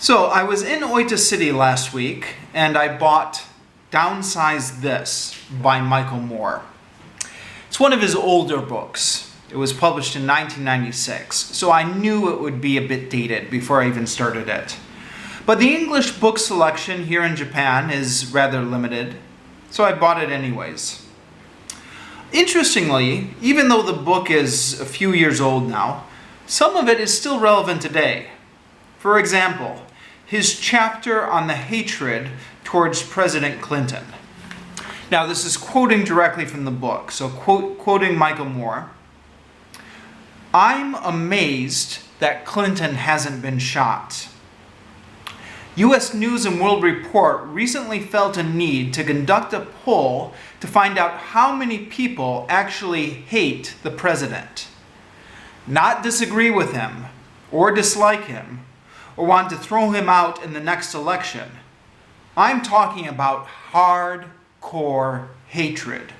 So I was in Oita City last week and I bought Downsize This by Michael Moore. It's one of his older books. It was published in 1996, so I knew it would be a bit dated before I even started it. But the English book selection here in Japan is rather limited, so I bought it anyways. Interestingly, even though the book is a few years old now, some of it is still relevant today. For example, his chapter on the hatred towards President Clinton. Now, this is quoting directly from the book, so quoting Michael Moore. "I'm amazed that Clinton hasn't been shot. U.S. News and World Report recently felt a need to conduct a poll to find out how many people actually hate the president. Not disagree with him, or dislike him, or want to throw him out in the next election. I'm talking about hardcore hatred.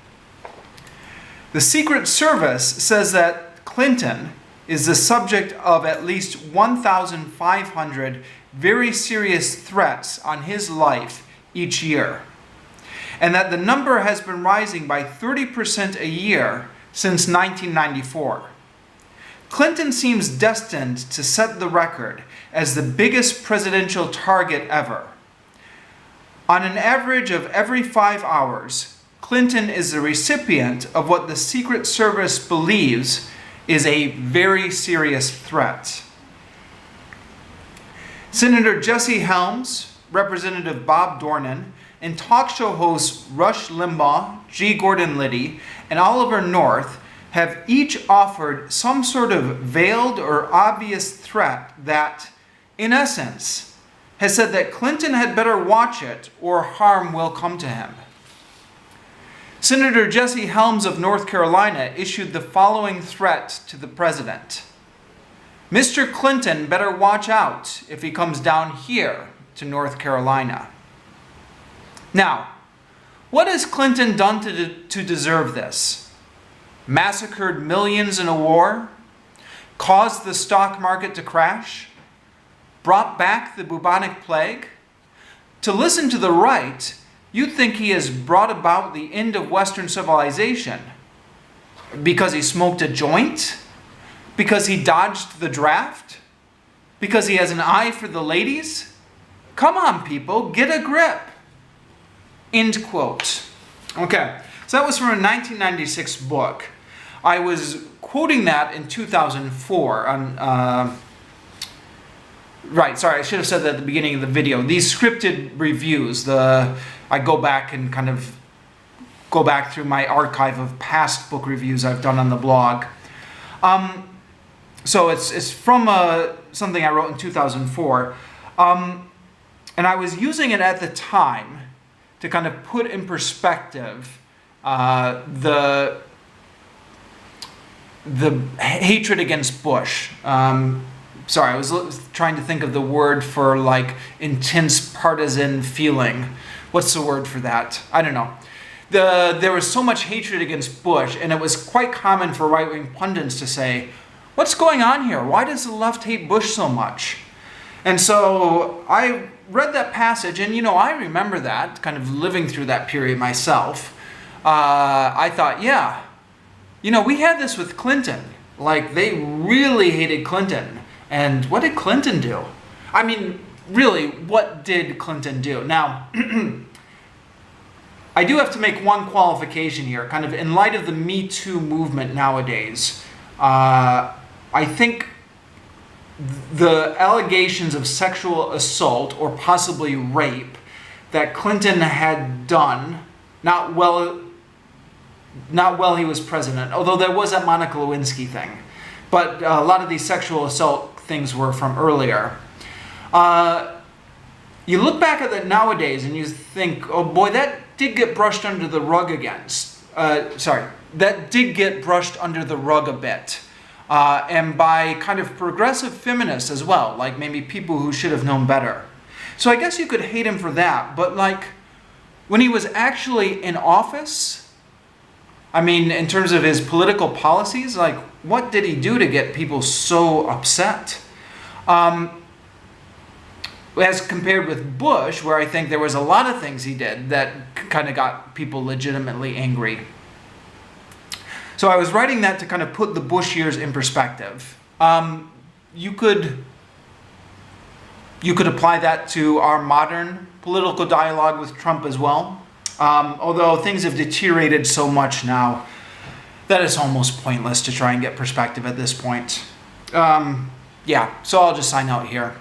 The Secret Service says that Clinton is the subject of at least 1,500 very serious threats on his life each year, and that the number has been rising by 30% a year since 1994. Clinton seems destined to set the record as the biggest presidential target ever. On an average of every 5 hours, Clinton is the recipient of what the Secret Service believes is a very serious threat." Senator Jesse Helms, Representative Bob Dornan, and talk show hosts Rush Limbaugh, G. Gordon Liddy, and Oliver North have each offered some sort of veiled or obvious threat that, in essence, has said that Clinton had better watch it or harm will come to him. Senator Jesse Helms of North Carolina issued the following threat to the president. "Mr. Clinton better watch out if he comes down here to North Carolina." Now, what has Clinton done to deserve this? Massacred millions in a war? Caused the stock market to crash? Brought back the bubonic plague? To listen to the right, you'd think he has brought about the end of Western civilization. Because he smoked a joint? Because he dodged the draft? Because he has an eye for the ladies? Come on, people, get a grip. End quote. Okay, so that was from a 1996 book. I was quoting that in 2004 on, right, sorry, I should have said that at the beginning of the video. These scripted reviews, I go back and kind of go back through my archive of past book reviews I've done on the blog. So it's from something I wrote in 2004. And I was using it at the time to kind of put in perspective the hatred against Bush. Sorry, I was trying to think of the word for like intense partisan feeling. What's the word for that? I don't know. There was so much hatred against Bush, and it was quite common for right-wing pundits to say, "What's going on here? Why does the left hate Bush so much?" And so I read that passage, and I remember that, kind of living through that period myself. I thought, yeah, we had this with Clinton. Like, they really hated Clinton. And what did Clinton do? I mean, really, what did Clinton do? Now, I do have to make one qualification here, kind of in light of the Me Too movement nowadays. I think the allegations of sexual assault or possibly rape that Clinton had done, not while he was president, although there was that Monica Lewinsky thing, but a lot of these sexual assault things were from earlier. You look back at that nowadays and you think, oh boy, that did get brushed under the rug that did get brushed under the rug a bit. And by kind of progressive feminists as well, like maybe people who should have known better. So I guess you could hate him for that, but like when he was actually in office, I mean, in terms of his political policies, like what did he do to get people so upset? as compared with Bush, where I think there was a lot of things he did that kind of got people legitimately angry. So I was writing that to kind of put the Bush years in perspective. You could apply that to our modern political dialogue with Trump as well. Although things have deteriorated so much now that it's almost pointless to try and get perspective at this point. Yeah, so I'll just sign out here.